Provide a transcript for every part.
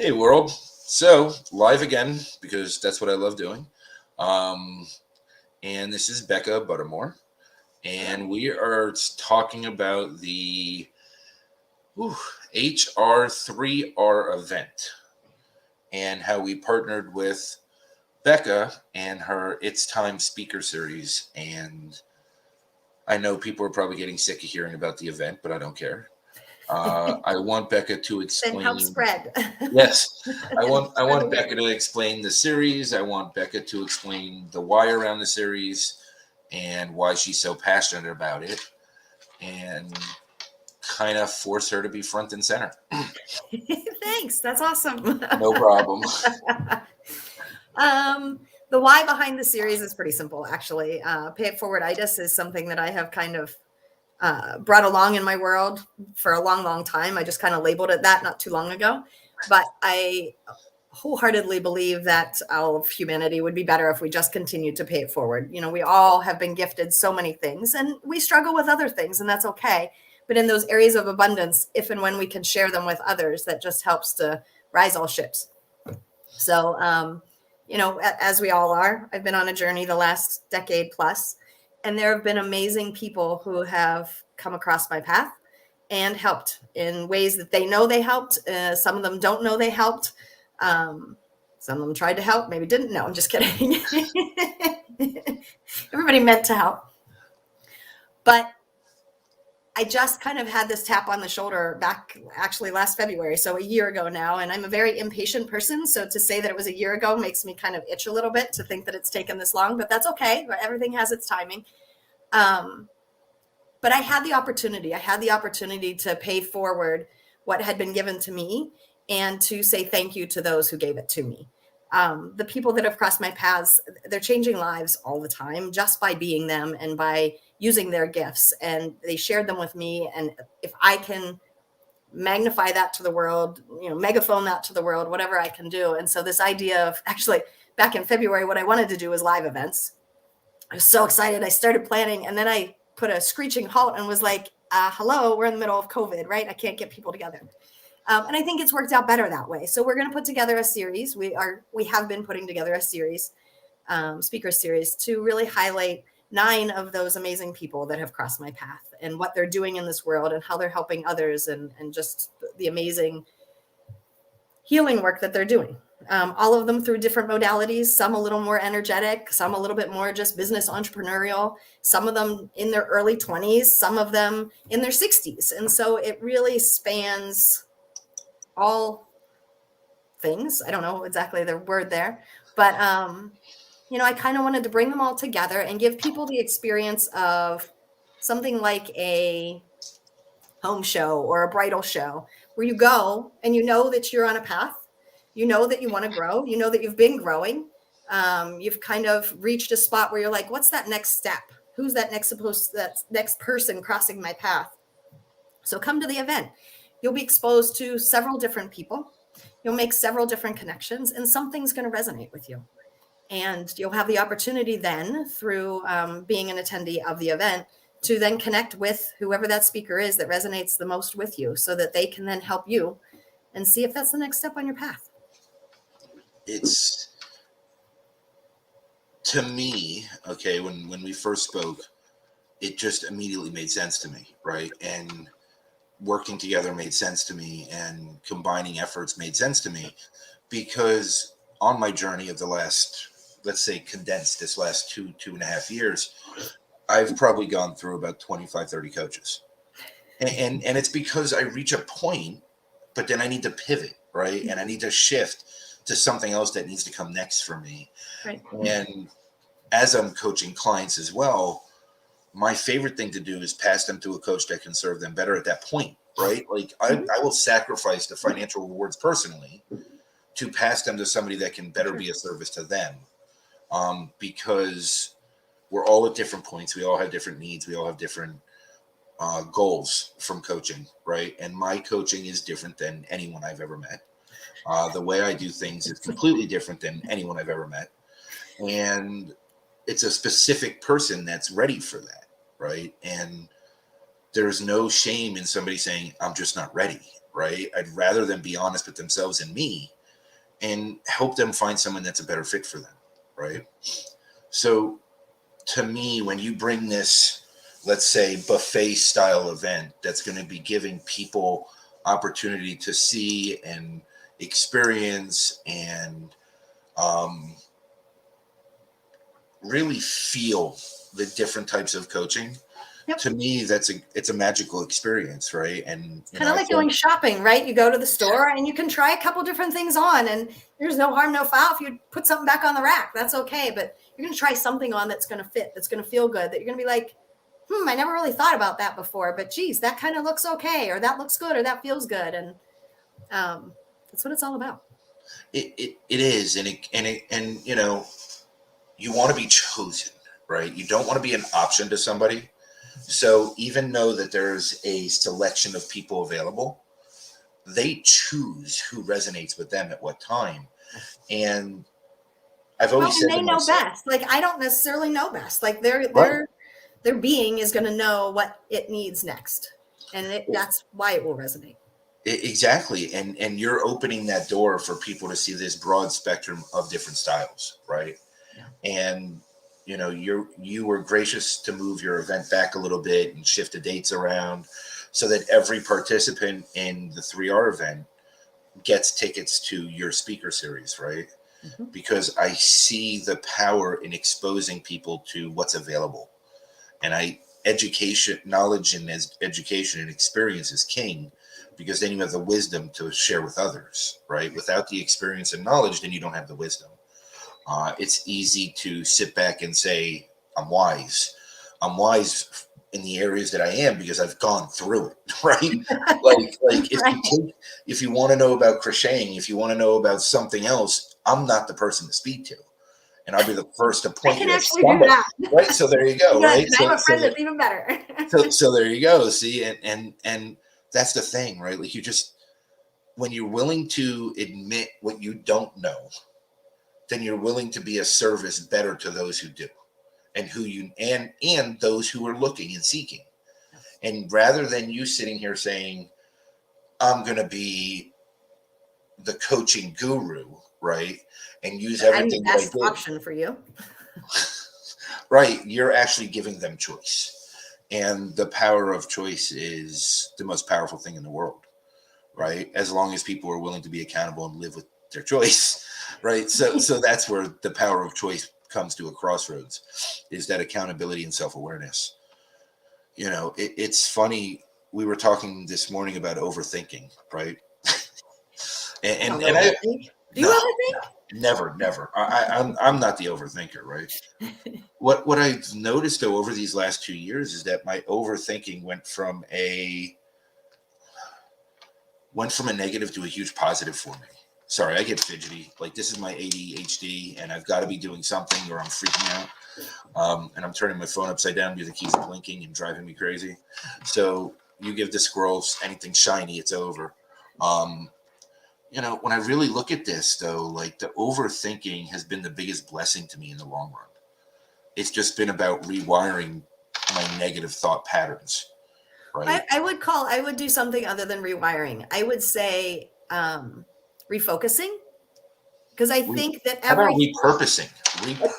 Hey world. So live again because that's what I love doing. Um, and this is Becca Buttermore, and we are talking about the HR3R event and how we partnered with Becca and her It's Time speaker series. And I know people are probably getting sick of hearing about the event, but I don't care. I want Becca to Then help explain. spread. Yes, I Spread the want word. Becca to explain the series. I want Becca to explain the why around the series and why she's so passionate about it, and kind of force her to be front and center. Thanks. That's awesome. No problem. um, the why behind the series is pretty simple, actually. Pay it forwarditis is something that I have kind of brought along in my world for a long, long time. I just kind of labeled it that not too long ago. But I wholeheartedly believe that all of humanity would be better if we just continued to pay it forward. You know, we all have been gifted so many things and we struggle with other things, and that's okay. But in those areas of abundance, if and when we can share them with others, that just helps to rise all ships. So, as we all are, I've been on a journey the last decade plus, and there have been amazing people who have come across my path and helped in ways that they know they helped. Some of them don't know they helped. Um, some of them tried to help, maybe didn't. No, I'm just kidding. Everybody meant to help. But I just kind of had this tap on the shoulder back actually last February, so a year ago now. And I'm a very impatient person. So to say that it was a year ago makes me kind of itch a little bit to think that it's taken this long, but that's okay. Everything has its timing. Um, but I had the opportunity. I had the opportunity to pay forward what had been given to me and to say thank you to those who gave it to me. The people that have crossed my paths, they're changing lives all the time just by being them and by using their gifts. And they shared them with me. And if I can magnify that to the world, megaphone that to the world, whatever I can do. And so this idea of actually back in February, what I wanted to do was live events. I was so excited. I started planning, and then I put a screeching halt and was like, hello, we're in the middle of COVID, right? I can't get people together. And I think it's worked out better that way. So we're going to put together a series. We have been putting together a series, speaker series, to really highlight 9 of those amazing people that have crossed my path and what they're doing in this world and how they're helping others, and just the amazing healing work that they're doing. All of them through different modalities, some a little more energetic, some a little bit more just business entrepreneurial, some of them in their early 20s, some of them in their 60s. And so it really spans all things. I don't know exactly the word there, but I kind of wanted to bring them all together and give people the experience of something like a home show or a bridal show where you go and you know that you're on a path, you know that you want to grow, you know that you've been growing. You've kind of reached a spot where you're like, what's that next step? Who's that next person crossing my path? So come to the event. You'll be exposed to several different people. You'll make several different connections, and something's going to resonate with you. And you'll have the opportunity then, through being an attendee of the event, to then connect with whoever that speaker is that resonates the most with you, so that they can then help you and see if that's the next step on your path. It's to me, okay, when we first spoke, it just immediately made sense to me, right? And working together made sense to me, and combining efforts made sense to me, because on my journey of the last, let's say condensed this last 2.5 years, I've probably gone through about 25, 30 coaches. And it's because I reach a point, but then I need to pivot, right? And I need to shift to something else that needs to come next for me. Right. And as I'm coaching clients as well, my favorite thing to do is pass them to a coach that can serve them better at that point, right? Like I will sacrifice the financial rewards personally to pass them to somebody that can better be a service to them. Because we're all at different points. We all have different needs. We all have different goals from coaching, right? And my coaching is different than anyone I've ever met. The way I do things is completely different than anyone I've ever met. And it's a specific person that's ready for that, right? And there's no shame in somebody saying, I'm just not ready, right? I'd rather them be honest with themselves and me and help them find someone that's a better fit for them, right? So to me, when you bring this, let's say, buffet style event that's going to be giving people opportunity to see and experience and um, really feel the different types of coaching, Yep. to me, it's a magical experience, right? And Kind of like going shopping, right? You go to the store and you can try a couple different things on, and there's no harm, no foul if you put something back on the rack. That's okay. But you're going to try something on that's going to fit, that's going to feel good, that you're going to be like, I never really thought about that before, but geez, that kind of looks okay, or that looks good, or that feels good. And that's what it's all about. It is, and you know, you want to be chosen, right? You don't want to be an option to somebody. So even though that there's a selection of people available, they choose who resonates with them at what time. And I've always said they to know myself, best. Like, I don't necessarily know best. Like, right, their being is going to know what it needs next, and that's why it will resonate. exactly. And you're opening that door for people to see this broad spectrum of different styles, right? Yeah. And you know, you were gracious to move your event back a little bit and shift the dates around so that every participant in the 3R event gets tickets to your speaker series, right? Mm-hmm. Because I see the power in exposing people to what's available. And knowledge and education and experience is king, because then you have the wisdom to share with others, right? Without the experience and knowledge, then you don't have the wisdom. It's easy to sit back and say, I'm wise. I'm wise in the areas that I am because I've gone through it, right? Like Right. if you want to know about crocheting, if you want to know about something else, I'm not the person to speak to, and I'll be the first to I point can you at actually do somebody, that. right? So there you go, Good. right? And I have a friend that's even better. So there you go. See, and that's the thing, right? Like, you just, when you're willing to admit what you don't know, then you're willing to be a service better to those who do, and who you and those who are looking and seeking. And rather than you sitting here saying, I'm going to be the coaching guru, right, and use I'm the everything that I best did, option for you. right, you're actually giving them choice. And the power of choice is the most powerful thing in the world, right? As long as people are willing to be accountable and live with their choice, right? So that's where the power of choice comes to a crossroads, is that accountability and self-awareness. You know, it's funny. We were talking this morning about overthinking, right? I don't And I overthink. Do you no, overthink? never. I'm not the overthinker, right? What I've noticed though over these last 2 years is that my overthinking went from a negative to a huge positive for me. Sorry, I get fidgety. Like, this is my ADHD, and I've got to be doing something, or I'm freaking out. And I'm turning my phone upside down because it keeps blinking and driving me crazy. So you give the squirrels anything shiny, it's over. Um, you know, when I really look at this, though, like, the overthinking has been the biggest blessing to me in the long run. It's just been about rewiring my negative thought patterns, right? I would do something other than rewiring. I would say refocusing, because I think that How about every repurposing?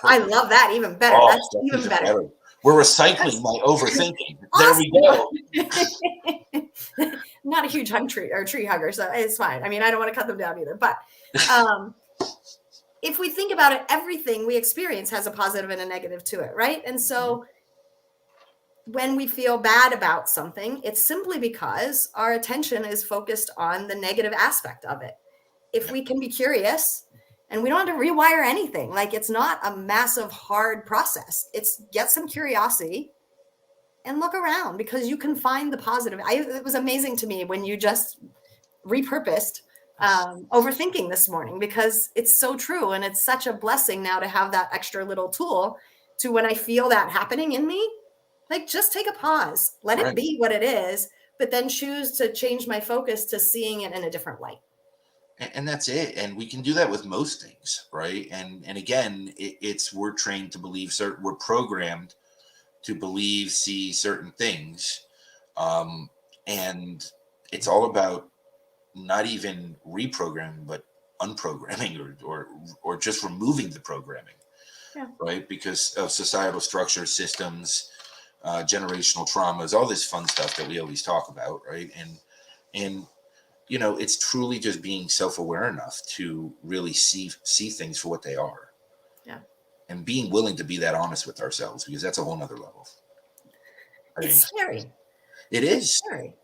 I love that even better. Oh, That's that's even even better. better. We're recycling That's my overthinking. There we awesome. go. Not a huge tree hugger, so it's fine. I mean, I don't want to cut them down either. But um, if we think about it, everything we experience has a positive and a negative to it, right? And so when we feel bad about something, it's simply because our attention is focused on the negative aspect of it. If Yeah. we can be curious, and we don't have to rewire anything, like, it's not a massive hard process. It's get some curiosity and look around, because you can find the positive. It was amazing to me when you just repurposed overthinking this morning, because it's so true. And it's such a blessing now to have that extra little tool to, when I feel that happening in me, like, just take a pause, let it Right. be what it is, but then choose to change my focus to seeing it in a different light. And that's it. And we can do that with most things, right? And again, it's we're trained to believe we're programmed to believe, see certain things. Um, and it's all about not even reprogramming, but unprogramming or just removing the programming, Yeah. right? Because of societal structure, systems, generational traumas, all this fun stuff that we always talk about, right? And you know, it's truly just being self-aware enough to really see things for what they are. Yeah. And being willing to be that honest with ourselves, because that's a whole nother level. I mean, It's scary. it It's is. scary.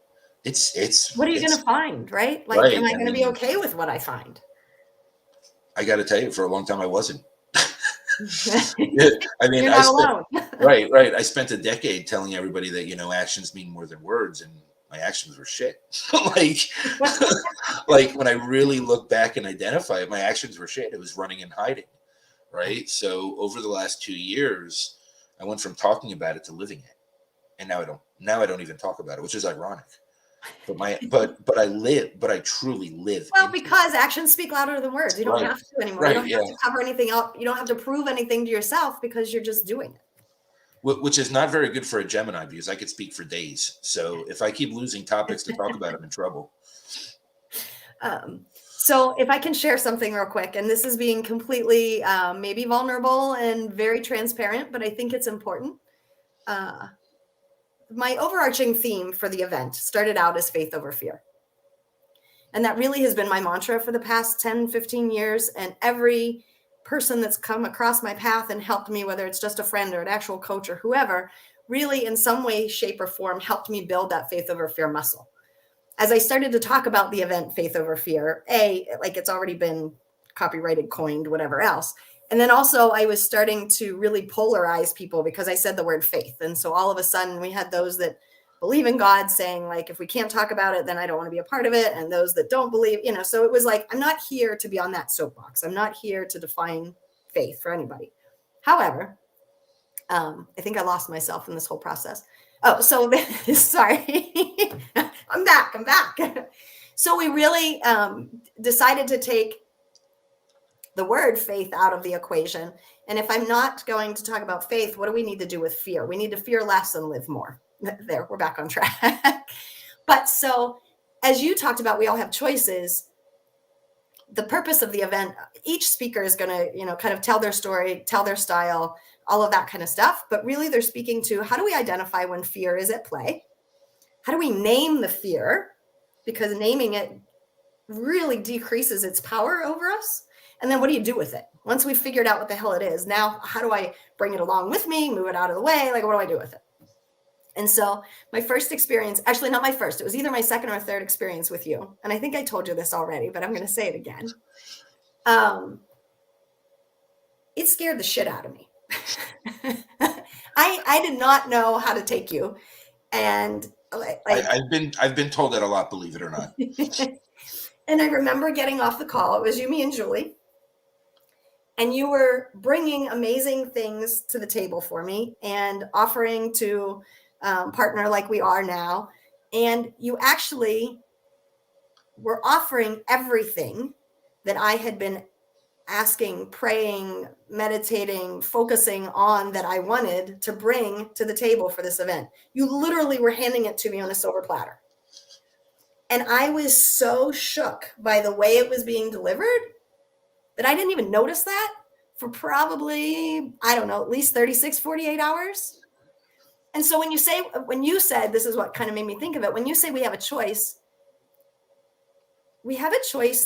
It's What are you going to find, right? Like, right. am I I going to be mean, okay with what I find? I got to tell you, for a long time, I wasn't. You're I mean, I not spent alone. right. I spent a decade telling everybody that, you know, actions mean more than words, and my actions were shit. like, like when I really look back and identify it, my actions were shit. It was running and hiding, right? So over the last 2 years, I went from talking about it to living it, and now I don't. Now I don't even talk about it, which is ironic. But I live, but I truly live Well, into it. because actions speak louder than words. You don't Right, have to anymore. You right, don't yeah. have to cover anything up. You don't have to prove anything to yourself because you're just doing it. Which is not very good for a Gemini, because I could speak for days. So if I keep losing topics to talk about, I'm in trouble. So if I can share something real quick, and this is being completely maybe vulnerable and very transparent, but I think it's important. My overarching theme for the event started out as faith over fear. And that really has been my mantra for the past 10, 15 years. And every person that's come across my path and helped me, whether it's just a friend or an actual coach or whoever, really in some way, shape, or form helped me build that faith over fear muscle. As I started to talk about the event Faith Over Fear, like it's already been copyrighted, coined, whatever else. And then also I was starting to really polarize people because I said the word faith. And so all of a sudden we had those that believe in God saying, like, if we can't talk about it, then I don't want to be a part of it. And those that don't believe, you know, so it was like, I'm not here to be on that soapbox. I'm not here to define faith for anybody. However, I think I lost myself in this whole process. Oh, so sorry. I'm back. So we really decided to take the word faith out of the equation. And if I'm not going to talk about faith, what do we need to do with fear? We need to fear less and live more. There, we're back on track. But so as you talked about, we all have choices. The purpose of the event, each speaker is going to, you know, kind of tell their story, tell their style, all of that kind of stuff. But really they're speaking to, how do we identify when fear is at play? How do we name the fear? Because naming it really decreases its power over us. And then what do you do with it? Once we've figured out what the hell it is, now how do I bring it along with me, move it out of the way? Like, what do I do with it? And so my first experience, actually not my first, it was either my second or third experience with you. And I think I told you this already, but I'm going to say it again. It scared the shit out of me. I did not know how to take you. And like, I've been told that a lot, believe it or not. And I remember getting off the call. It was you, me, and Julie. And you were bringing amazing things to the table for me and offering to partner like we are now. And you actually were offering everything that I had been asking, praying, meditating, focusing on that I wanted to bring to the table for this event. You literally were handing it to me on a silver platter. And I was so shook by the way it was being delivered that I didn't even notice that for probably, I don't know, at least 36, 48 hours. And so when you said, this is what kind of made me think of it, when you say we have a choice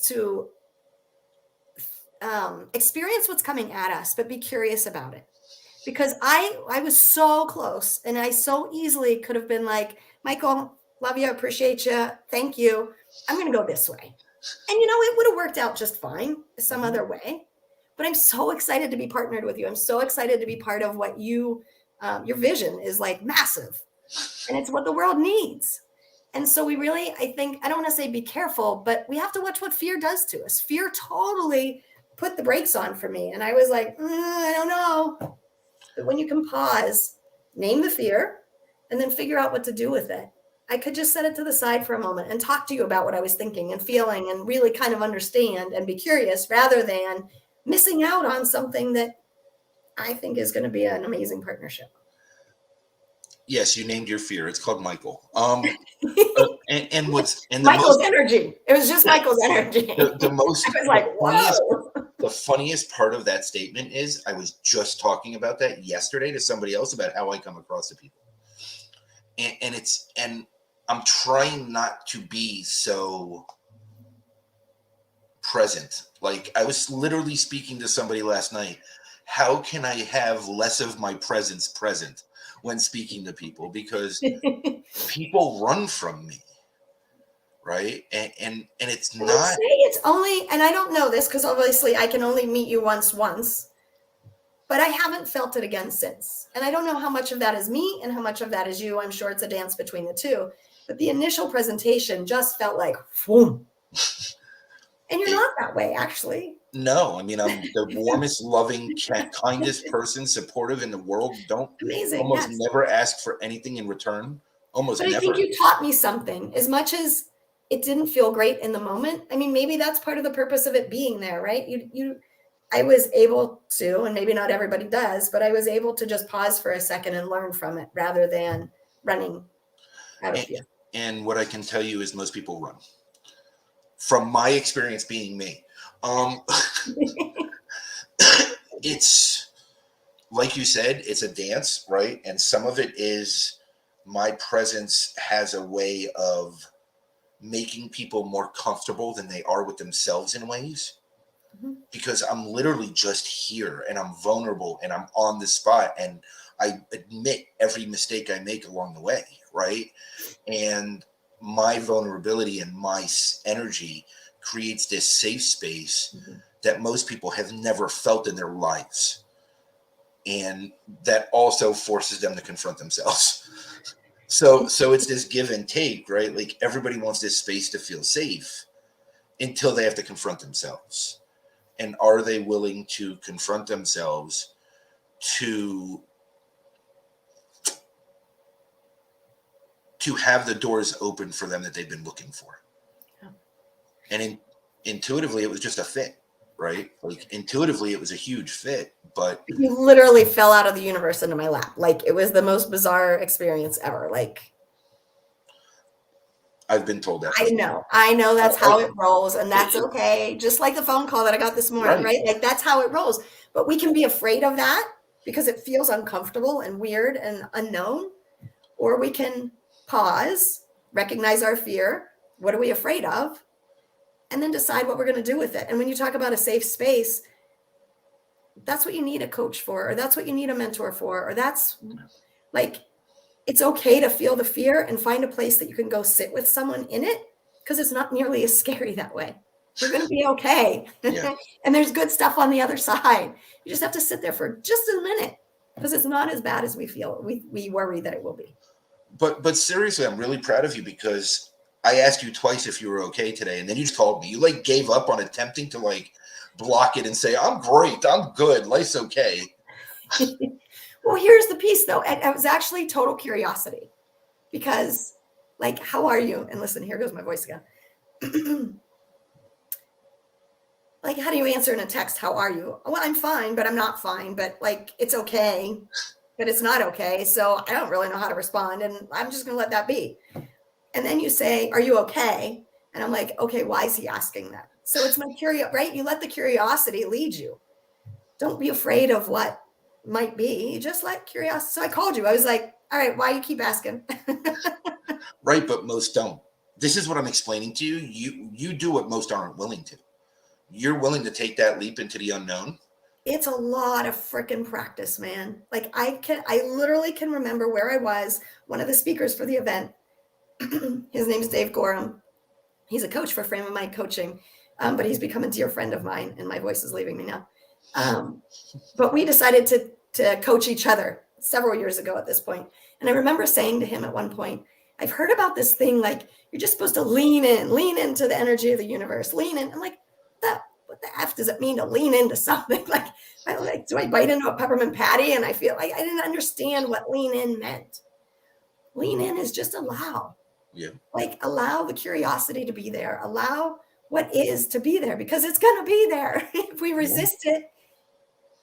to experience what's coming at us, but be curious about it. Because I was so close and I so easily could have been like, Michael, love you, appreciate you, thank you. I'm going to go this way. And, you know, it would have worked out just fine some other way. But I'm so excited to be partnered with you. I'm so excited to be part of what your vision is like massive. And it's what the world needs. And so we really, I think, I don't want to say be careful, but we have to watch what fear does to us. Fear totally put the brakes on for me. And I was like, I don't know. But when you can pause, name the fear, and then figure out what to do with it. I could just set it to the side for a moment and talk to you about what I was thinking and feeling and really kind of understand and be curious rather than missing out on something that I think is going to be an amazing partnership. Yes, you named your fear. It's called Michael. And what's and Michael's energy. It was just Michael's energy. the most I was like, whoa. the funniest part of that statement is I was just talking about that yesterday to somebody else about how I come across to people. And I'm trying not to be so present. Like I was literally speaking to somebody last night. How can I have less of my presence present when speaking to people? Because people run from me, right? And it's I would not. say it's only, and I don't know this because obviously I can only meet you once, but I haven't felt it again since. And I don't know how much of that is me and how much of that is you. I'm sure it's a dance between the two. But the initial presentation just felt like, boom. And you're not that way, actually. No, I mean, I'm the warmest, loving, kindest person, supportive in the world. Don't Amazing, almost yes. never ask for anything in return. Almost But I never. think you taught me something. As much as it didn't feel great in the moment, I mean, maybe that's part of the purpose of it being there, right? I was able to, and maybe not everybody does, but I was able to just pause for a second and learn from it rather than running out of fear. And what I can tell you is most people run. From my experience being me. It's like you said, it's a dance, right? And some of it is my presence has a way of making people more comfortable than they are with themselves in ways. Because I'm literally just here and I'm vulnerable and I'm on the spot and I admit every mistake I make along the way, right? And my vulnerability and my energy creates this safe space that most people have never felt in their lives. And that also forces them to confront themselves. So it's this give and take, right? Like everybody wants this space to feel safe until they have to confront themselves. And are they willing to confront themselves to have the doors open for them that they've been looking for? Yeah. And intuitively, it was just a fit, right? Like intuitively, it was a huge fit, but you literally fell out of the universe into my lap. Like it was the most bizarre experience ever. Like I've been told that. I know that's how it rolls, and that's okay. Just like the phone call that I got this morning, right? Like that's how it rolls. But we can be afraid of that because it feels uncomfortable and weird and unknown, or we can pause, recognize our fear. What are we afraid of? And then decide what we're going to do with it. And when you talk about a safe space, that's what you need a coach for, or that's what you need a mentor for, or that's like, it's okay to feel the fear and find a place that you can go sit with someone in it because it's not nearly as scary that way. You're going to be okay. Yeah. And there's good stuff on the other side. You just have to sit there for just a minute because it's not as bad as we feel. We worry that it will be. But seriously, I'm really proud of you because I asked you twice if you were okay today. And then you just called me. You like gave up on attempting to like block it and say, I'm great. I'm good. Life's okay. Well, here's the piece, though. It was actually total curiosity because, like, how are you? And listen, here goes my voice again. Like, how do you answer in a text? How are you? Well, I'm fine, but I'm not fine. But, like, it's okay, but it's not okay. So I don't really know how to respond. And I'm just going to let that be. And then you say, are you okay? And I'm like, okay, why is he asking that? So it's my curiosity, right? You let the curiosity lead you. Don't be afraid of what might be. Just let curiosity. So I called you. I was like, all right, why you keep asking? Right, but most don't. This is what I'm explaining to you. You do what most aren't willing to. You're willing to take that leap into the unknown. It's a lot of freaking practice, man. Like I literally can remember where I was, one of the speakers for the event. His name is Dave Gorham. He's a coach for Frame of Mind Coaching, but he's become a dear friend of mine, and my voice is leaving me now. But we decided to coach each other several years ago at this point. And I remember saying to him at one point, I've heard about this thing, like you're just supposed to lean into the energy of the universe, lean in. I'm like, what the F does it mean to lean into something? Like, do I bite into a peppermint patty? And I feel like I didn't understand what lean in meant. Lean in is just allow. Yeah. Like allow the curiosity to be there. Allow what is to be there because it's going to be there. If we resist it,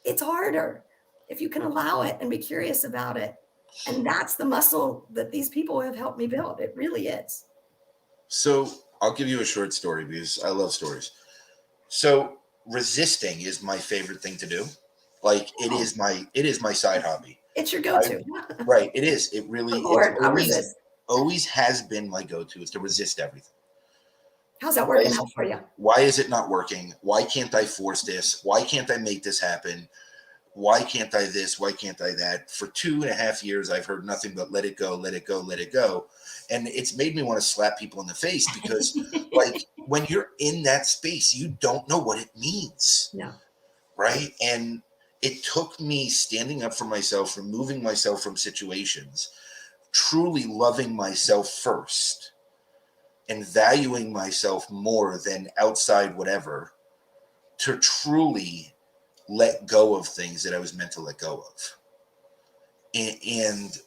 it's harder. If you can allow it and be curious about it, And that's the muscle that these people have helped me build. It really is. So I'll give you a short story because I love stories. So resisting is my favorite thing to do. Like Oh, it is my side hobby. it's your I go-to. right, it is. It really I'm it's bored. I'll resist. always has been my go-to is to resist everything. How's that Why working is out for you? why is it not working? Why can't I force this? Why can't I make this happen? Why can't I this? Why can't I that? For 2.5 years, I've heard nothing but let it go, let it go, let it go. And it's made me want to slap people in the face because, like, when you're in that space, you don't know what it means, No. right? And it took me standing up for myself, removing myself from situations, truly loving myself first, and valuing myself more than outside whatever to truly let go of things that I was meant to let go of. And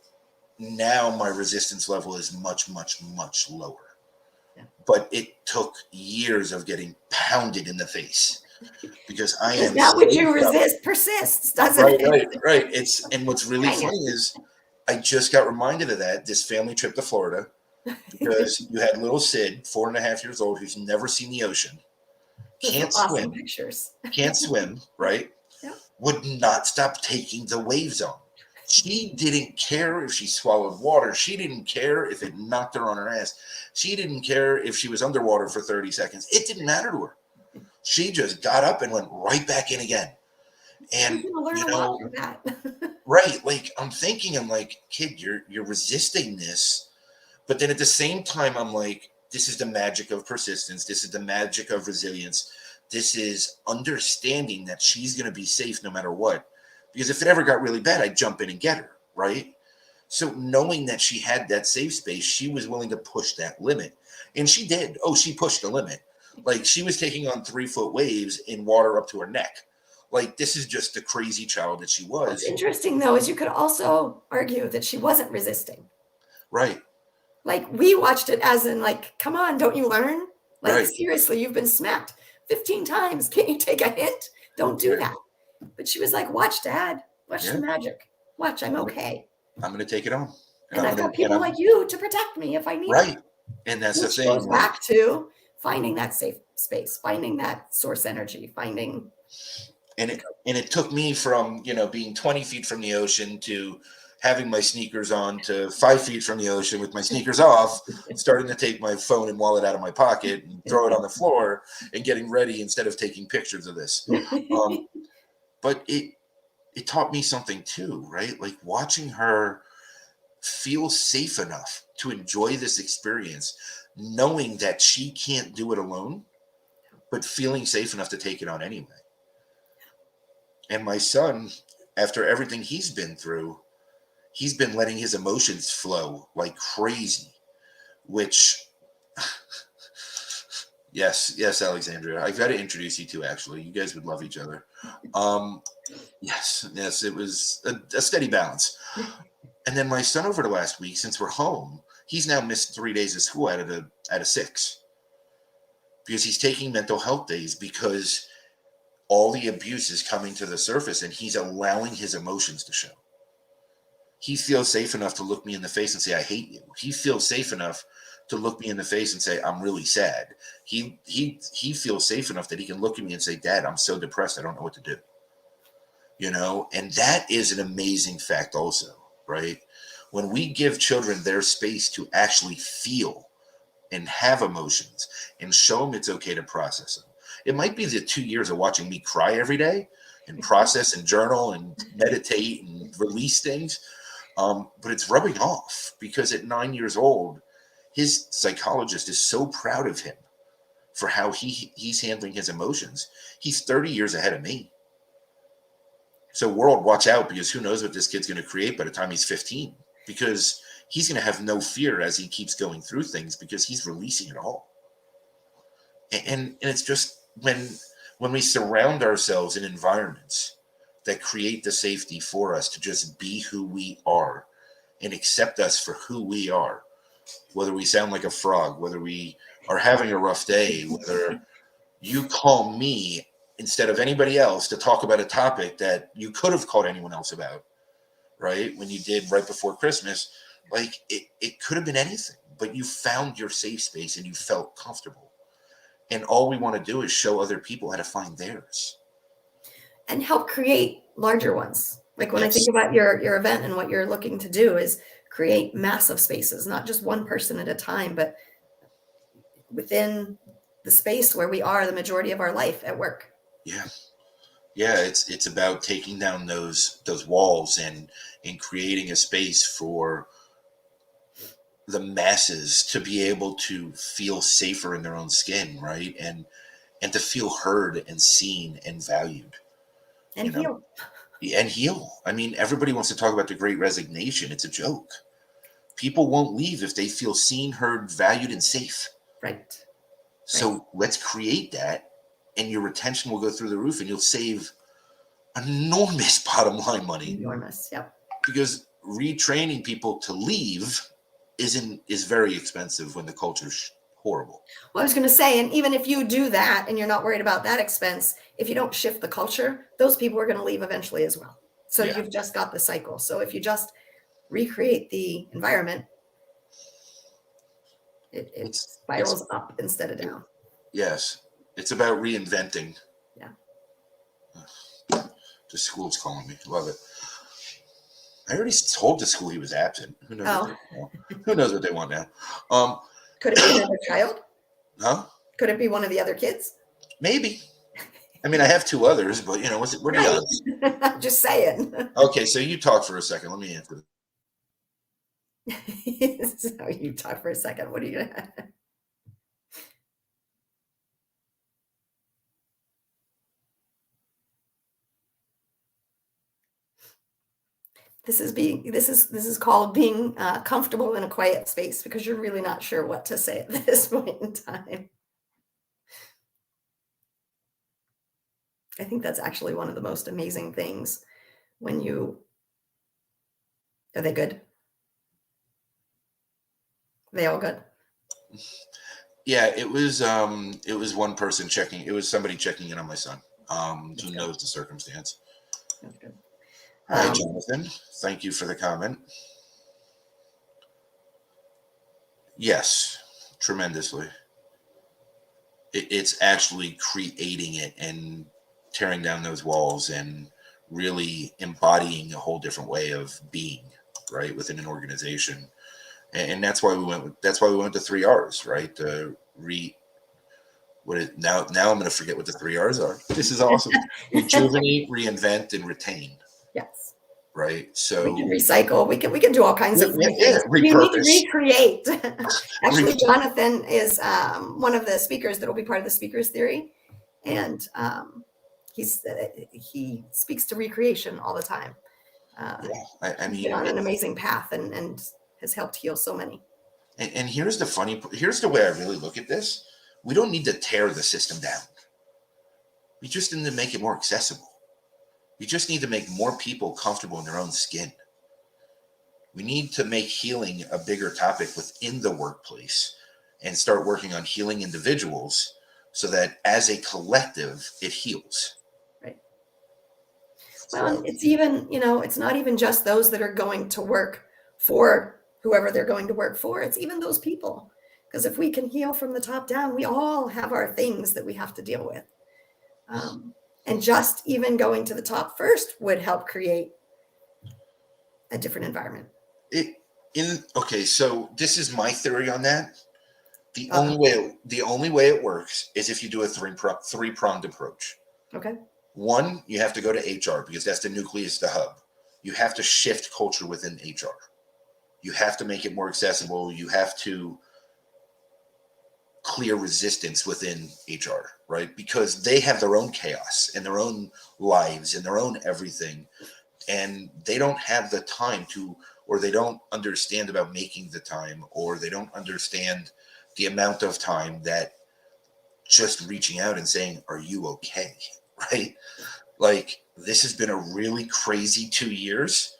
now my resistance level is much, much, much lower. Yeah. But it took years of getting pounded in the face because I Because am that which so you stubborn. resist persists, doesn't Right, it? right, right. And what's really Dang funny is I just got reminded of that this family trip to Florida it. because you had little Sid, 4.5 years old, who's never seen the ocean, Those were can't awesome swim, pictures. right? Yeah. Would not stop taking the waves on. She didn't care if she swallowed water. She didn't care if it knocked her on her ass. She didn't care if she was underwater for 30 seconds. It didn't matter to her. She just got up and went right back in again. She's And going to learn you a lot know, from that. right? Like I'm like, kid, you're resisting this, but then at the same time, I'm like, this is the magic of persistence. This is the magic of resilience. This is understanding that she's going to be safe no matter what. Because if it ever got really bad, I'd jump in and get her, right? So knowing that she had that safe space, she was willing to push that limit. And she did. Oh, she pushed the limit. Like she was taking on 3 foot waves in water up to her neck. Like this is just the crazy child that she What's was. interesting, though, is you could also argue that she wasn't resisting. Right. Like we watched it as in, like, come on, don't you learn? Like, Right. seriously, you've been smacked 15 times. Can't you take a hint? Don't do Yeah. that. But she was like, watch, Dad. Watch the Yeah. magic. Watch, I'm okay. I'm gonna take it on. And And I'm I've gonna got and people I'm like you to protect me if I need it. right. And that's the Which goes thing. Like back to finding that safe space, finding that source energy, finding and it took me from being 20 feet from the ocean to having my sneakers on to 5 feet from the ocean with my sneakers off, starting to take my phone and wallet out of my pocket and throw it on the floor and getting ready instead of taking pictures of this. Um, but it taught me something too, right? Like watching her feel safe enough to enjoy this experience, knowing that she can't do it alone, but feeling safe enough to take it on anyway. And my son, after everything he's been through, he's been letting his emotions flow like crazy, which, yes, Alexandria, I've got to introduce you to actually. You guys would love each other. Um, yes, it was a steady balance. And then my son over the last week, since we're home, he's now missed 3 days of school out of 6 because he's taking mental health days because all the abuse is coming to the surface and he's allowing his emotions to show. He feels safe enough to look me in the face and say, I hate you. He feels safe enough to look me in the face and say, I'm really sad. He feels safe enough that he can look at me and say, Dad, I'm so depressed. I don't know what to do. And that is an amazing fact also, right? When we give children their space to actually feel and have emotions and show them it's okay to process them. It might be the 2 years of watching me cry every day and process and journal and meditate and release things. But it's rubbing off because at 9 years old, his psychologist is so proud of him for how he's handling his emotions. He's 30 years ahead of me. So world, watch out because who knows what this kid's going to create by the time he's 15, because he's going to have no fear as he keeps going through things because he's releasing it all. And it's just when we surround ourselves in environments that create the safety for us to just be who we are and accept us for who we are, whether we sound like a frog, whether we are having a rough day, whether you call me instead of anybody else to talk about a topic that you could have called anyone else about, right? When you did right before Christmas, like it could have been anything, but you found your safe space and you felt comfortable. And all we want to do is show other people how to find theirs. And help create larger ones. Like when I think Yes. about your event and what you're looking to do is create massive spaces, not just one person at a time, but within the space where we are the majority of our life at work. Yeah. Yeah, it's about taking down those walls and creating a space for the masses to be able to feel safer in their own skin, right? And to feel heard and seen and valued, And you know, heal. and heal. I mean, everybody wants to talk about the great resignation. It's a joke. People won't leave if they feel seen, heard, valued, and safe. Right. So let's create that, and your retention will go through the roof, and you'll save enormous bottom line money. Enormous. Yep. Because retraining people to leave is very expensive when the culture's horrible. Well, I was going to say, and even if you do that and you're not worried about that expense, if you don't shift the culture, those people are going to leave eventually as well. So Yeah. you've just got the cycle. So if you just recreate the environment, it spirals up instead of down. Yes, it's about reinventing. Yeah. The school's calling me. Love it. I already told the school he was absent. Who knows? Oh. What they want? Who knows what they want now? Could it be another child? Huh? Could it be one of the other kids? Maybe. I mean, I have two others, but what are the odds? I'm just saying. Okay, so you talk for a second. Let me answer. So you talk for a second. What are you gonna? This is called being comfortable in a quiet space because you're really not sure what to say at this point in time. I think that's actually one of the most amazing things when you are they good? They all good? Yeah, it was one person checking. It was somebody checking in on my son. Who knows the circumstance? That's good. Hi, Jonathan. Thank you for the comment. Yes, tremendously. It's actually creating it and tearing down those walls and really embodying a whole different way of being, right, within an organization. And that's why we went to 3 R's, right? Now I'm going to forget what the 3 R's are. This is awesome. Rejuvenate, reinvent, and retain. Yes. Right. So we can recycle. We can do all kinds of things. You need to recreate. Actually, Jonathan is one of the speakers that will be part of the speakers theory, and he speaks to recreation all the time. I mean, he's been on an amazing path and has helped heal so many. And here's the way I really look at this. We don't need to tear the system down. We just need to make it more accessible. We just need to make more people comfortable in their own skin. We need to make healing a bigger topic within the workplace and start working on healing individuals so that as a collective, it heals. Right. Well, it's even, it's not even just those that are going to work for whoever they're going to work for. It's even those people. Because if we can heal from the top down, we all have our things that we have to deal with. And just even going to the top first would help create a different environment. Okay, so this is my theory on that. The only way it works is if you do a three-pronged approach. Okay. One, you have to go to HR because that's the nucleus, the hub. You have to shift culture within HR. You have to make it more accessible. You have to clear resistance within HR, right? Because they have their own chaos and their own lives and their own everything. And they don't have the time to, or they don't understand about making the time, or they don't understand the amount of time that just reaching out and saying, are you okay? Right? Like, this has been a really crazy 2 years.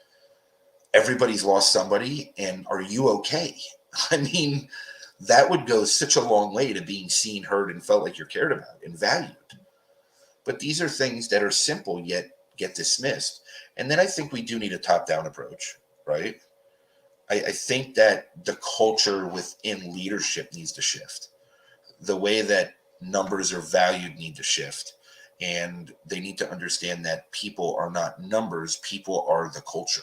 Everybody's lost somebody. And are you okay? I mean, that would go such a long way to being seen, heard, and felt like you're cared about and valued. But these are things that are simple, yet get dismissed. And then I think we do need a top-down approach, right? I think that the culture within leadership needs to shift. The way that numbers are valued need to shift. And they need to understand that people are not numbers, people are the culture,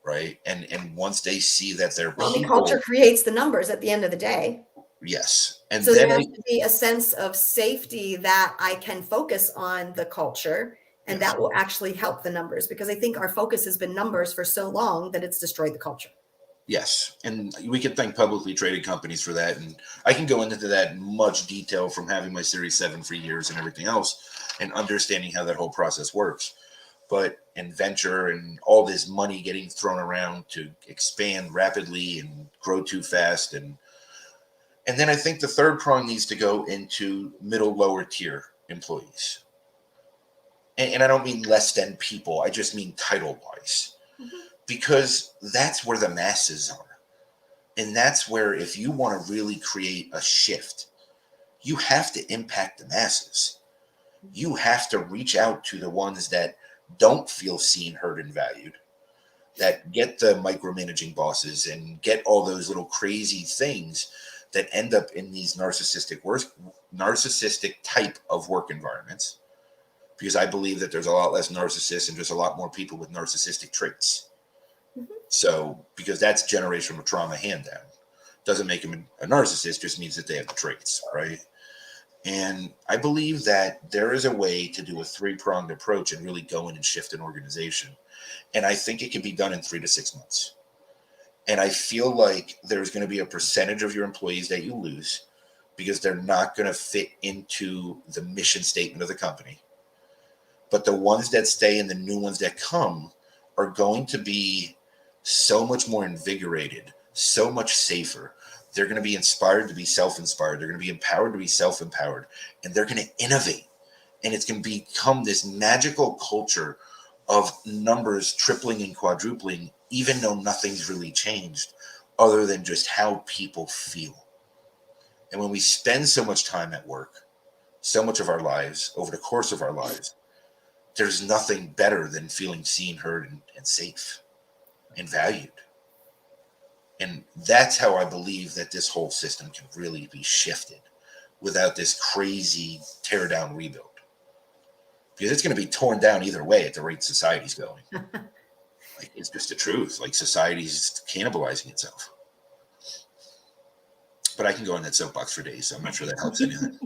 right? And once they see that they're Well, the people, culture creates the numbers at the end of the day. yes. And So then there has to be a sense of safety that I can focus on the culture, and yes. that will actually help the numbers, because I think our focus has been numbers for so long that it's destroyed the culture. Yes, and we can thank publicly traded companies for that, and I can go into that in much detail from having my Series 7 for years and everything else, and understanding how that whole process works. But in venture and all this money getting thrown around to expand rapidly and grow too fast, and then I think the third prong needs to go into middle lower tier employees, and I don't mean less than people, I just mean title wise, because that's where the masses are. And that's where, if you want to really create a shift, you have to impact the masses. You have to reach out to the ones that don't feel seen, heard, and valued, that get the micromanaging bosses and get all those little crazy things that end up in these narcissistic type of work environments. Because I believe that there's a lot less narcissists and just a lot more people with narcissistic traits. So, because that's generational trauma hand down. Doesn't make them a narcissist, just means that they have the traits, right? And I believe that there is a way to do a three-pronged approach and really go in and shift an organization. And I think it can be done in 3 to 6 months. And I feel like there's going to be a percentage of your employees that you lose because they're not going to fit into the mission statement of the company. But the ones that stay and the new ones that come are going to be so much more invigorated, so much safer. They're going to be inspired to be self-inspired. They're going to be empowered to be self-empowered. And they're going to innovate. And it's going to become this magical culture of numbers tripling and quadrupling, even though nothing's really changed other than just how people feel. And when we spend so much time at work, so much of our lives, over the course of our lives, there's nothing better than feeling seen, heard, and safe and valued. And that's how I believe that this whole system can really be shifted without this crazy tear down rebuild. Because it's going to be torn down either way at the rate society's going. Like, it's just the truth. Like, society's cannibalizing itself. But I can go on that soapbox for days, so I'm not sure that helps anything.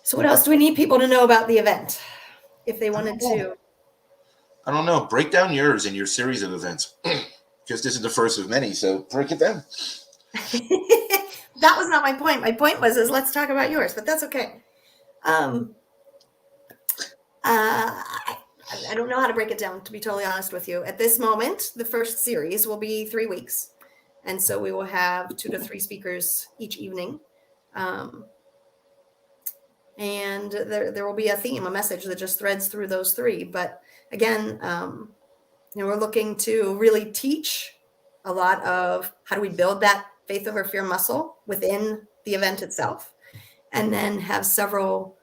So what else do we need people to know about the event if they wanted to? I don't know. Break down yours and your series of events. Because this is the first of many, so break it down. That was not my point. My point was let's talk about yours, but that's okay. I don't know how to break it down, to be totally honest with you. At this moment, the first series will be 3 weeks. And so we will have 2 to 3 speakers each evening. And there will be a theme, a message that just threads through those 3. But again, we're looking to really teach a lot of how do we build that faith over fear muscle within the event itself, and then have several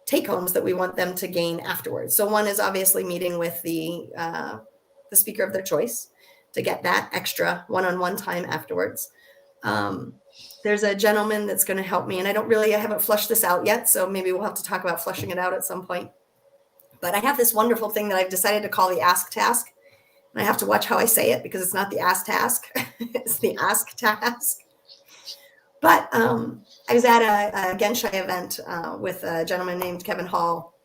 take homes that we want them to gain afterwards. So one is obviously meeting with the speaker of their choice to get that extra one-on-one time afterwards. There's a gentleman that's going to help me, and I haven't flushed this out yet, so maybe we'll have to talk about flushing it out at some point. But I have this wonderful thing that I've decided to call the Ask Task. And I have to watch how I say it because it's not the Ask Task. It's the Ask Task. But I was at a Genshai event with a gentleman named Kevin Hall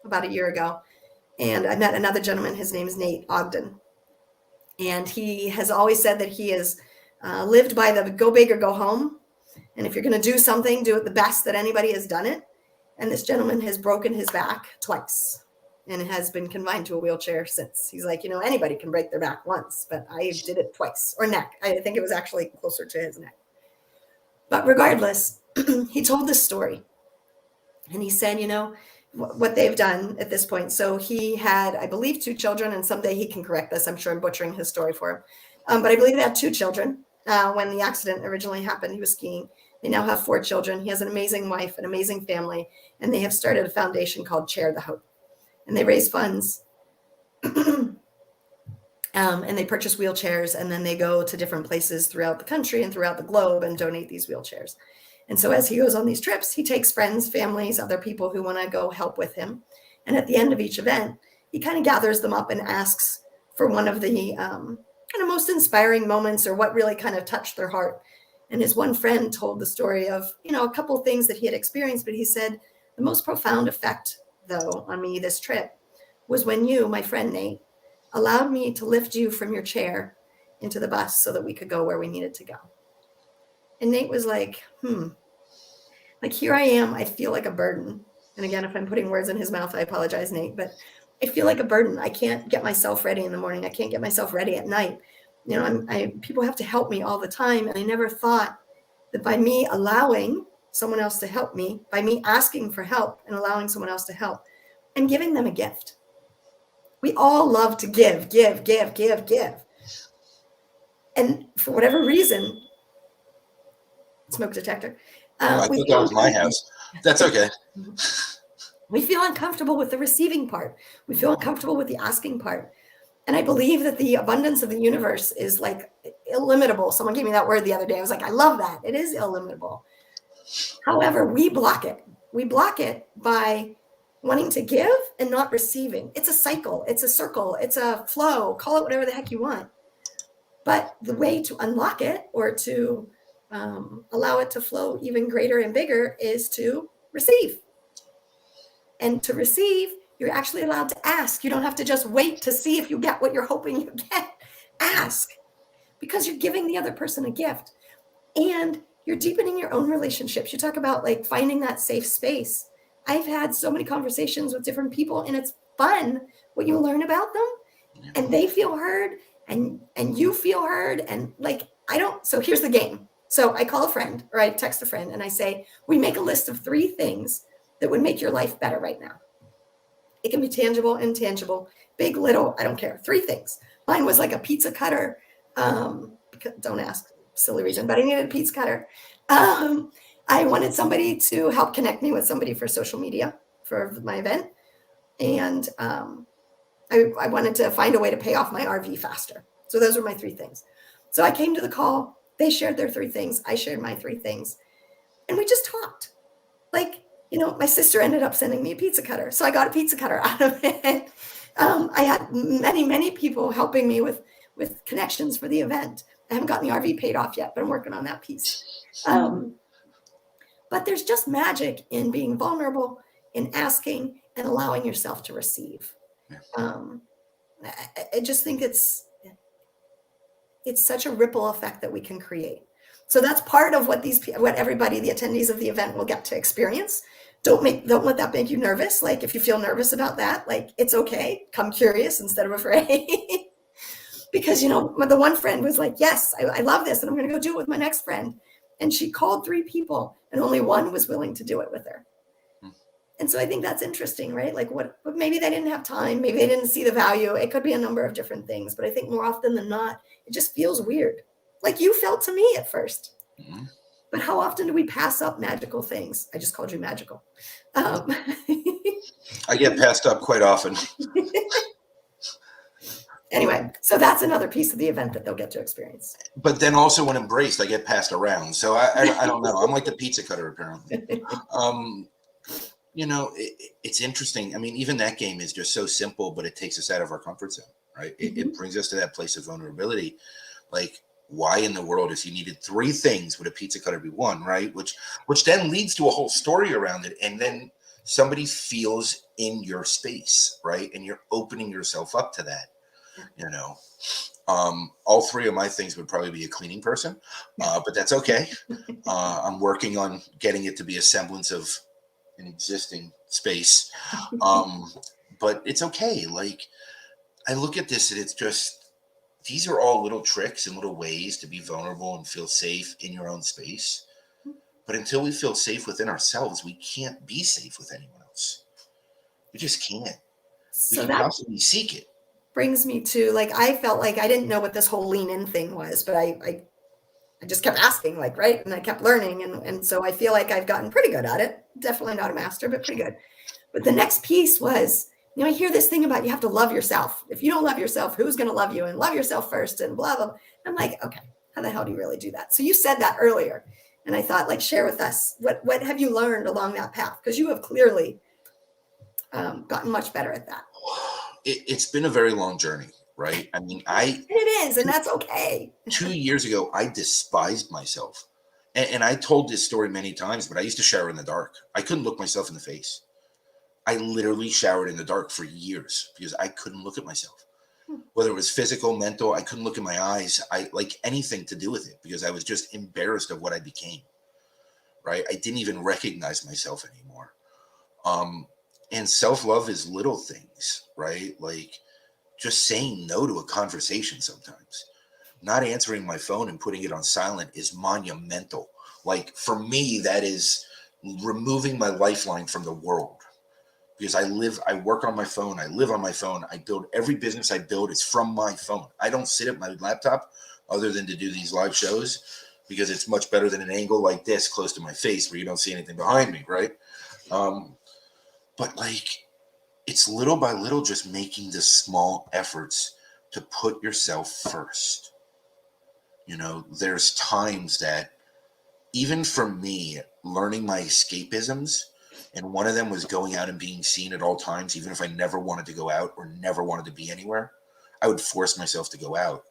about a year ago. And I met another gentleman. His name is Nate Ogden. And he has always said that he has lived by the go big or go home. And if you're going to do something, do it the best that anybody has done it. And this gentleman has broken his back twice and has been confined to a wheelchair since. He's like, anybody can break their back once, but I did it twice. Or neck. I think it was actually closer to his neck. But regardless, he told this story. And he said, what they've done at this point. So he had, I believe, 2 children, and someday he can correct this. I'm sure I'm butchering his story for him. But I believe they had 2 children when the accident originally happened. He was skiing. They now have 4 children. He has an amazing wife, an amazing family, and they have started a foundation called Share the Hope. And they raise funds and they purchase wheelchairs, and then they go to different places throughout the country and throughout the globe and donate these wheelchairs. And so as he goes on these trips, he takes friends, families, other people who want to go help with him. And at the end of each event, he kind of gathers them up and asks for one of the kind of most inspiring moments or what really kind of touched their heart. And his one friend told the story of, a couple of things that he had experienced, but he said, the most profound effect, though, on me this trip was when you, my friend Nate, allowed me to lift you from your chair into the bus so that we could go where we needed to go. And Nate was like, like, here I am. I feel like a burden. And again, if I'm putting words in his mouth, I apologize, Nate, but I feel like a burden. I can't get myself ready in the morning. I can't get myself ready at night. People have to help me all the time. And I never thought that by me allowing someone else to help me, by me asking for help and allowing someone else to help, and giving them a gift. We all love to give. And for whatever reason, smoke detector. I thought that was my house. That's okay. We feel uncomfortable with the receiving part. We feel uncomfortable with the asking part. And I believe that the abundance of the universe is like illimitable. Someone gave me that word the other day. I was like, I love that. It is illimitable. However, we block it. We block it by wanting to give and not receiving. It's a cycle. It's a circle. It's a flow. Call it whatever the heck you want. But the way to unlock it or to allow it to flow even greater and bigger is to receive. And to receive, you're actually allowed to ask. You don't have to just wait to see if you get what you're hoping you get. Ask, because you're giving the other person a gift and you're deepening your own relationships. You talk about like finding that safe space. I've had so many conversations with different people, and it's fun what you learn about them, and they feel heard, and you feel heard, and like so here's the game. So I call a friend or I text a friend and I say, we make a list of 3 things that would make your life better right now. It can be tangible, intangible, big, little, I don't care. 3 things. Mine was like a pizza cutter. Don't ask, silly reason, but I needed a pizza cutter. I wanted somebody to help connect me with somebody for social media for my event. And I wanted to find a way to pay off my RV faster. So those were my 3 things. So I came to the call. They shared their 3 things. I shared my 3 things. And we just talked. Like, my sister ended up sending me a pizza cutter. So I got a pizza cutter out of it. I had many, many people helping me with connections for the event. I haven't gotten the RV paid off yet, but I'm working on that piece. But there's just magic in being vulnerable, in asking, and allowing yourself to receive. I just think it's such a ripple effect that we can create. So that's part of what everybody, the attendees of the event, will get to experience. Don't let that make you nervous. Like if you feel nervous about that, like it's okay. Come curious instead of afraid. Because, the one friend was like, yes, I love this. And I'm going to go do it with my next friend. And she called 3 people and only one was willing to do it with her. And so I think that's interesting, right? Like maybe they didn't have time. Maybe they didn't see the value. It could be a number of different things. But I think more often than not, it just feels weird. Like you felt to me at first. Mm-hmm. But how often do we pass up magical things? I just called you magical. I get passed up quite often. Anyway, so that's another piece of the event that they'll get to experience. But then also when embraced, I get passed around. So I don't know. I'm like the pizza cutter, apparently. It's interesting. I mean, even that game is just so simple, but it takes us out of our comfort zone, right? It brings us to that place of vulnerability. Like, why in the world, if you needed 3 things, would a pizza cutter be one, right? Which then leads to a whole story around it. And then somebody feels in your space, right? And you're opening yourself up to that, all 3 of my things would probably be a cleaning person, but that's okay. I'm working on getting it to be a semblance of an existing space. But it's okay. Like, I look at this and it's just, these are all little tricks and little ways to be vulnerable and feel safe in your own space. But until we feel safe within ourselves, we can't be safe with anyone else. We just can't. So we can constantly seek it. Brings me to, like, I felt like I didn't know what this whole lean in thing was, but I I just kept asking, like, right. And I kept learning. And so I feel like I've gotten pretty good at it. Definitely not a master, but pretty good. But the next piece was, I hear this thing about you have to love yourself. If you don't love yourself, who's going to love you? And love yourself first and blah, blah, blah. I'm like, okay, how the hell do you really do that? So you said that earlier. And I thought, like, share with us, what have you learned along that path? Because you have clearly gotten much better at that. It's been a very long journey, right? I mean, And it is, and that's okay. 2 years ago, I despised myself. And I told this story many times, but I used to shower in the dark. I couldn't look myself in the face. I literally showered in the dark for years because I couldn't look at myself. Whether it was physical, mental, I couldn't look in my eyes. I like anything to do with it because I was just embarrassed of what I became. Right? I didn't even recognize myself anymore. And self-love is little things, right? Like just saying no to a conversation sometimes. Not answering my phone and putting it on silent is monumental. Like for me, that is removing my lifeline from the world because I work on my phone, I live on my phone, I build every business I build is from my phone. I don't sit at my laptop other than to do these live shows because it's much better than an angle like this close to my face where you don't see anything behind me, right? But like it's little by little just making the small efforts to put yourself first. There's times that even for me, learning my escapisms, and one of them was going out and being seen at all times, even if I never wanted to go out or never wanted to be anywhere, I would force myself to go out.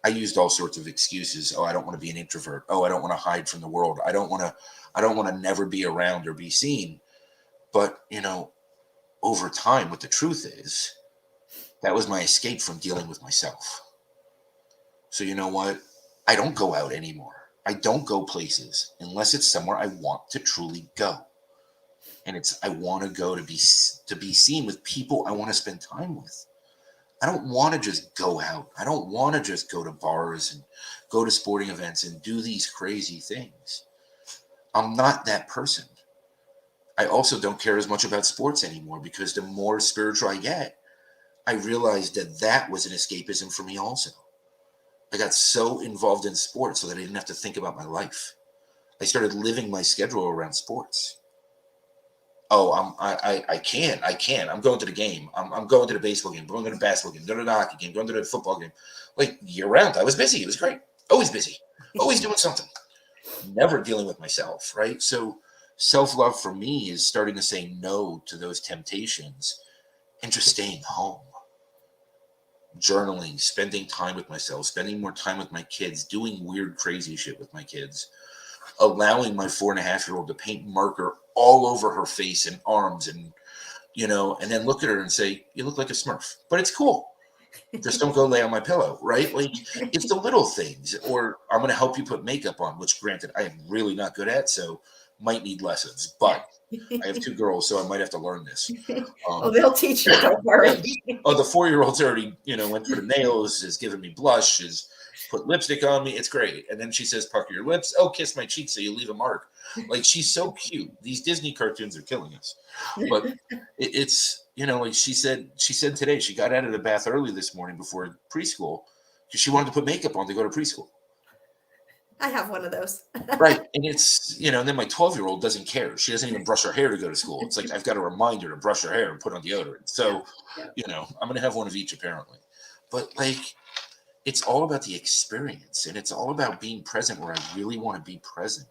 I used all sorts of excuses. Oh, I don't want to be an introvert. Oh, I don't want to hide from the world. I don't want to never be around or be seen. But, over time, what the truth is, that was my escape from dealing with myself. So you know what? I don't go out anymore. I don't go places unless it's somewhere I want to truly go. And I want to go to be seen with people I want to spend time with. I don't want to just go out. I don't want to just go to bars and go to sporting events and do these crazy things. I'm not that person. I also don't care as much about sports anymore because the more spiritual I get, I realized that was an escapism for me also. I got so involved in sports so that I didn't have to think about my life. I started living my schedule around sports. Oh, I can. I'm going to the game. I'm going to the baseball game. I'm going to the basketball game. Going to the hockey game. Going to the football game. Like year round, I was busy. It was great. Always busy. Always doing something. Never dealing with myself. Right. So self love for me is starting to say no to those temptations and just staying home, journaling, spending time with myself, spending more time with my kids, doing weird, crazy shit with my kids, allowing my 4.5-year-old to paint marker all over her face and arms and then look at her and say, you look like a Smurf, but it's cool. Just don't go lay on my pillow, right? Like it's the little things, or I'm going to help you put makeup on, which granted, I am really not good at, so might need lessons, but I have 2 girls, so I might have to learn this. Oh, they'll teach you. Don't worry. Oh, the 4-year-old's already, went for the nails, has given me blush, has put lipstick on me. It's great. And then she says, pucker your lips. Oh, kiss my cheek so you leave a mark. Like she's so cute. These Disney cartoons are killing us. But it's, like she said today, she got out of the bath early this morning before preschool because she wanted to put makeup on to go to preschool. I have one of those. Right. And it's, and then my 12-year-old doesn't care. She doesn't even brush her hair to go to school. It's like I've got to remind her to brush her hair and put on deodorant. So, I'm going to have one of each apparently. But like, it's all about the experience and it's all about being present where I really want to be present.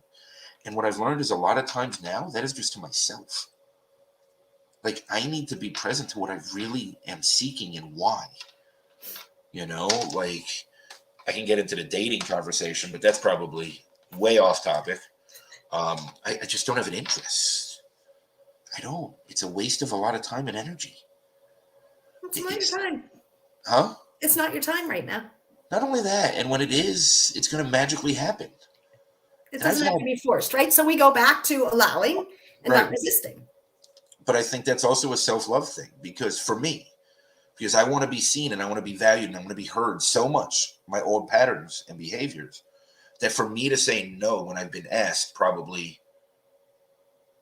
And what I've learned is a lot of times now that is just to myself. Like I need to be present to what I really am seeking and why. Like I can get into the dating conversation, but that's probably way off topic. I just don't have an interest. I don't. It's a waste of a lot of time and energy. It's not your time. Huh? It's not your time right now. Not only that, and when it is, it's going to magically happen. It doesn't have to be forced, right? So we go back to allowing and not resisting. But I think that's also a self-love thing because I want to be seen and I want to be valued and I want to be heard so much, my old patterns and behaviors, that for me to say no when I've been asked probably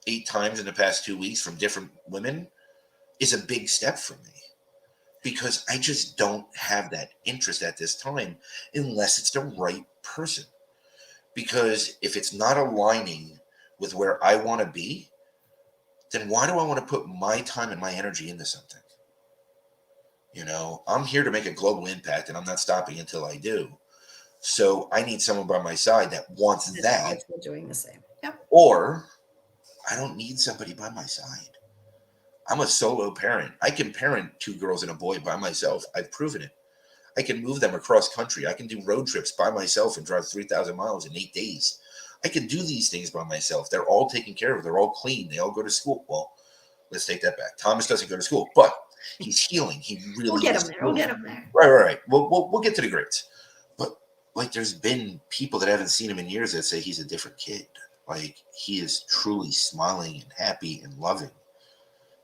8 times in the past 2 weeks from different women is a big step for me because I just don't have that interest at this time unless it's the right person. Because if it's not aligning with where I want to be, then why do I want to put my time and my energy into something? I'm here to make a global impact, and I'm not stopping until I do. So I need someone by my side that wants That's that, also doing the same. Yep. or I don't need somebody by my side. I'm a solo parent. I can parent 2 girls and a boy by myself. I've proven it. I can move them across country. I can do road trips by myself and drive 3,000 miles in 8 days. I can do these things by myself. They're all taken care of. They're all clean. They all go to school. Well, let's take that back. Thomas doesn't go to school, but he's healing. He We'll really get is them there. We'll healing. get them there. Right. We'll get to the grades. But like, there's been people that haven't seen him in years that say he's a different kid. Like, he is truly smiling and happy and loving.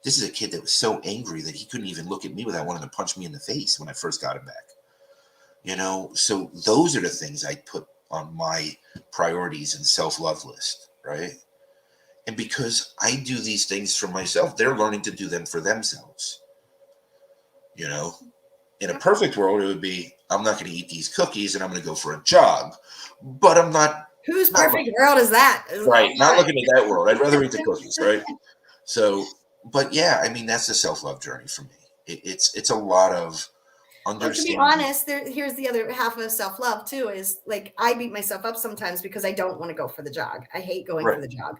This is a kid that was so angry that he couldn't even look at me without wanting to punch me in the face when I first got him back. So those are the things I put on my priorities and self-love list, right? And because I do these things for myself, they're learning to do them for themselves. In a perfect world, it would be, I'm not going to eat these cookies and I'm going to go for a jog. But I'm not. Whose perfect world is that? Right. Not looking at that world. I'd rather eat the cookies, right? So, but yeah, I mean, that's the self-love journey for me. It's a lot of Well, to be understanding. honest, here's the other half of self-love too, is like, I beat myself up sometimes because I don't want to go for the jog. I hate going for the jog.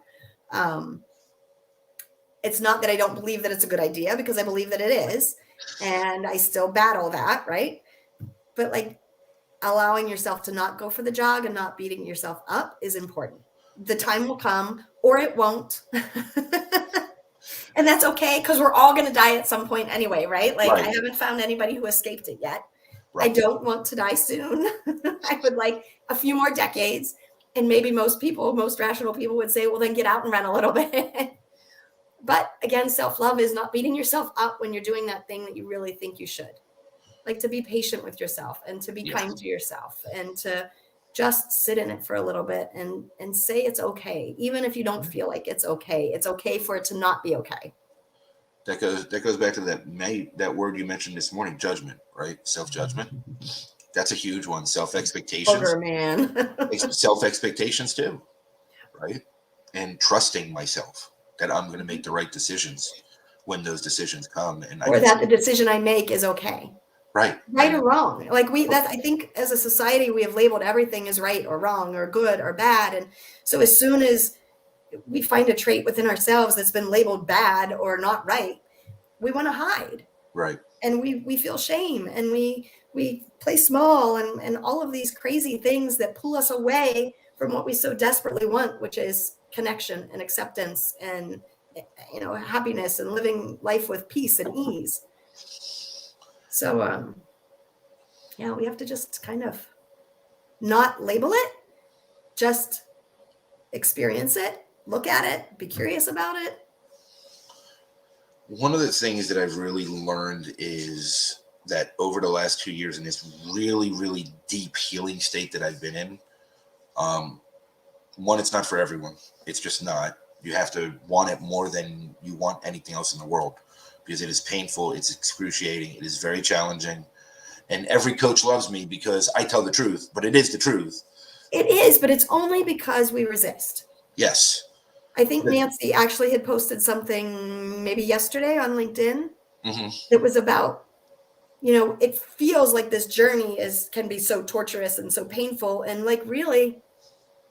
It's not that I don't believe that it's a good idea, because I believe that it is. And I still battle that, right? But like, allowing yourself to not go for the jog and not beating yourself up is important. The time will come, or it won't. And that's okay, because we're all going to die at some point anyway, right? Like, I haven't found anybody who escaped it yet. Right. I don't want to die soon. I would like a few more decades. And maybe most rational people would say, well, then get out and run a little bit. But again, self-love is not beating yourself up when you're doing that thing that you really think you should. Like, to be patient with yourself and to be kind to yourself, and to just sit in it for a little bit and say it's okay. Even if you don't feel like it's okay for it to not be okay. That goes back to that word you mentioned this morning, judgment, right? Self-judgment. That's a huge one. Self-expectations. Booger, man. Self-expectations too, right? And trusting myself that I'm going to make the right decisions when those decisions come. Or that the decision I make is okay. Right or wrong. Like, I think as a society, we have labeled everything as right or wrong or good or bad. And so as soon as we find a trait within ourselves that's been labeled bad or not right, we want to hide. Right. And we feel shame, and we play small, and all of these crazy things that pull us away from what we so desperately want, which is connection and acceptance and, happiness and living life with peace and ease. So, we have to just kind of not label it, just experience it, look at it, be curious about it. One of the things that I've really learned is that over the last 2 years, in this really, really deep healing state that I've been in, one, it's not for everyone. It's just not. You have to want it more than you want anything else in the world, because it is painful, it's excruciating, it is very challenging. And every coach loves me because I tell the truth, but it is the truth. It is, but it's only because we resist. Yes. I think Nancy actually had posted something maybe yesterday on LinkedIn that was about, it feels like this journey can be so torturous and so painful. And like, really,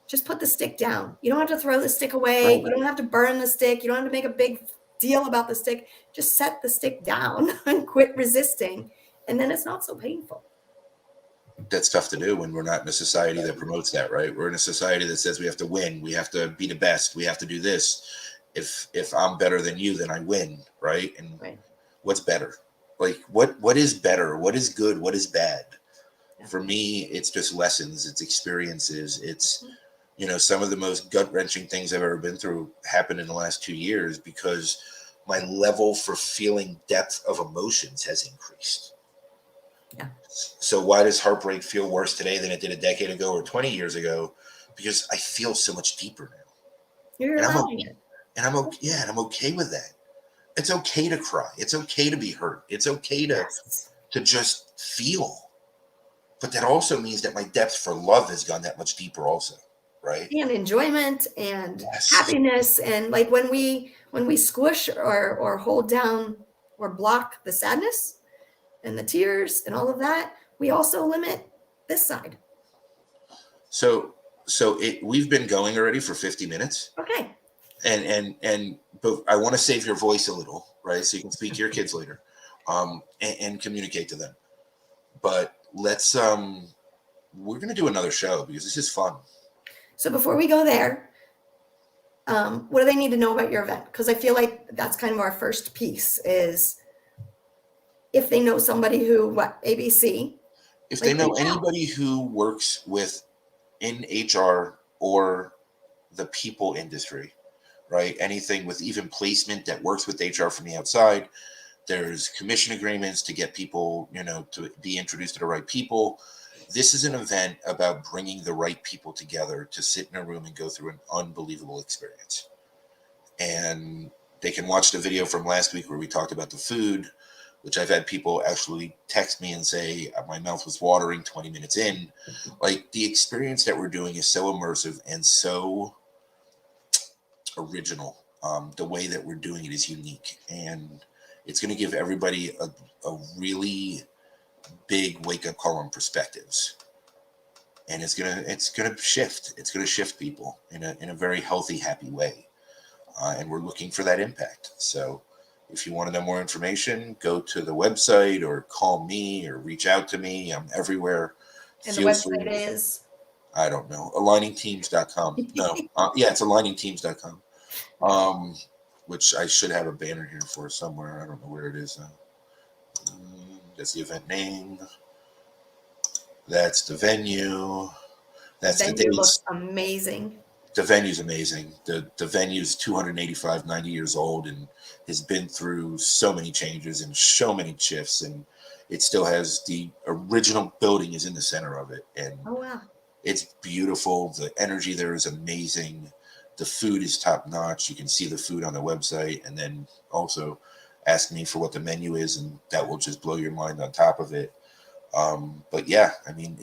just put the stick down. You don't have to throw the stick away. Right. You don't have to burn the stick. You don't have to make a big deal about the stick. Just set the stick down and quit resisting. And then it's not so painful. That's tough to do when we're not in a society that promotes that, right? We're in a society that says we have to win. We have to be the best. We have to do this. If I'm better than you, then I win, right? And what's better? Like, what is better? What is good? What is bad? Yeah. For me, it's just lessons. It's experiences. It's, some of the most gut-wrenching things I've ever been through happened in the last 2 years because my level for feeling depth of emotions has increased. Yeah. So why does heartbreak feel worse today than it did a decade ago or 20 years ago? Because I feel so much deeper now. You're allowing it. And I'm okay. Yeah, and I'm okay with that. It's okay to cry. It's okay to be hurt. It's okay to just feel. But that also means that my depth for love has gone that much deeper also. right? And enjoyment and Yes. happiness. And like when we squish or hold down or block the sadness and the tears and all of that, we also limit this side. So we've been going already for 50 minutes. Okay. But I want to save your voice a little, right? So you can speak to your kids later, and communicate to them. But we're gonna do another show because this is fun. So before we go there, what do they need to know about your event? Because I feel like that's kind of our first piece is if they know somebody who, what, ABC, If they like know reach out. anybody who works with in HR or the people industry, right? Anything with even placement that works with HR from the outside. There's commission agreements to get people, to be introduced to the right people. This is an event about bringing the right people together to sit in a room and go through an unbelievable experience. And they can watch the video from last week where we talked about the food, which I've had people actually text me and say my mouth was watering 20 minutes in. Like, the experience that we're doing is so immersive and so original. The way that we're doing it is unique, and it's going to give everybody a really big wake up call on perspectives. And it's gonna shift. It's gonna shift people in a very healthy, happy way. And we're looking for that impact. So if you want to know more information, go to the website or call me or reach out to me. I'm everywhere. And the Feel website free. is I don't know. Aligningsteams.com. No. Yeah, it's aligningsteams.com. Um, which I should have a banner here for somewhere. I don't know where it is. That's the event name. That's the venue. the That's the venue looks dates. amazing. The venue's amazing. The venue's 285, 90 years old and has been through so many changes and so many shifts. And it still has the original building is in the center of it. And Oh wow. it's beautiful. The energy there is amazing. The food is top notch. You can see the food on the website, and then also ask me for what the menu is, and that will just blow your mind on top of it. But yeah, I mean,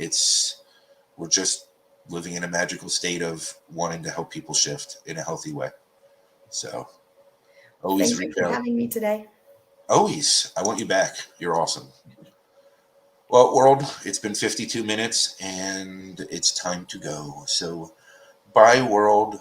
we're just living in a magical state of wanting to help people shift in a healthy way. So always Thank you reach for out. having me today. Always, I want you back. You're awesome. Well, world, it's been 52 minutes, and it's time to go. So bye, world.